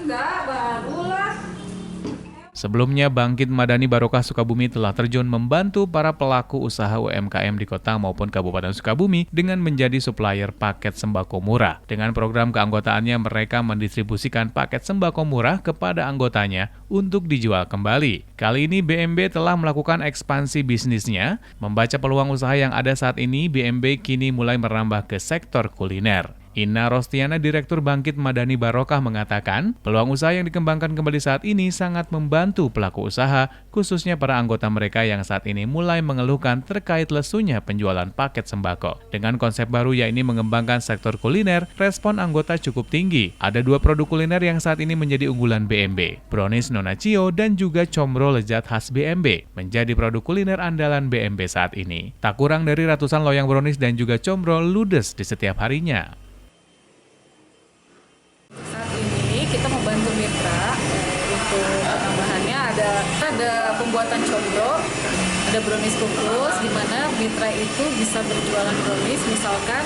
Enggak, barulah. Sebelumnya, Bangkit Madani Barokah Sukabumi telah terjun membantu para pelaku usaha UMKM di kota maupun Kabupaten Sukabumi dengan menjadi supplier paket sembako murah. Dengan program keanggotaannya, mereka mendistribusikan paket sembako murah kepada anggotanya untuk dijual kembali. Kali ini BMB telah melakukan ekspansi bisnisnya. Membaca peluang usaha yang ada saat ini, BMB kini mulai merambah ke sektor kuliner. Ina Rostiana, Direktur Bangkit Madani Barokah mengatakan, peluang usaha yang dikembangkan kembali saat ini sangat membantu pelaku usaha, khususnya para anggota mereka yang saat ini mulai mengeluhkan terkait lesunya penjualan paket sembako. Dengan konsep baru yakni mengembangkan sektor kuliner, respon anggota cukup tinggi. Ada 2 produk kuliner yang saat ini menjadi unggulan BMB, brownies Nona Cio dan juga comro lezat khas BMB, menjadi produk kuliner andalan BMB saat ini. Tak kurang dari ratusan loyang brownies dan juga comro ludes di setiap harinya. Kita membantu mitra untuk penambahannya ada pembuatan comro, ada brownies kukus di mana mitra itu bisa berjualan brownies, misalkan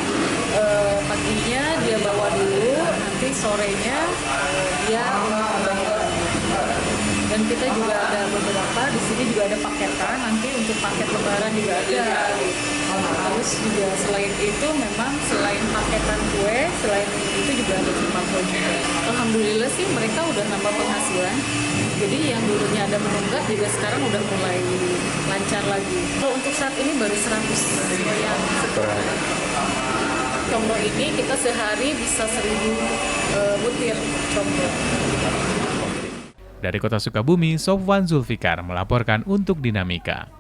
paginya dia bawa dulu, nanti sorenya dia membayar. Dan kita juga ada beberapa, di sini juga ada paketan, nanti untuk paket lebaran juga ada. Terus juga selain itu memang selain paketan kue, selain itu juga ada sembako juga. Alhamdulillah sih mereka udah nambah penghasilan. Jadi yang dulunya ada menunggak juga sekarang udah mulai lancar lagi. Kalau untuk saat ini baru 100 yang comro ini kita sehari bisa 1000 butir comro. Dari Kota Sukabumi, Sofwan Zulfikar melaporkan untuk Dinamika.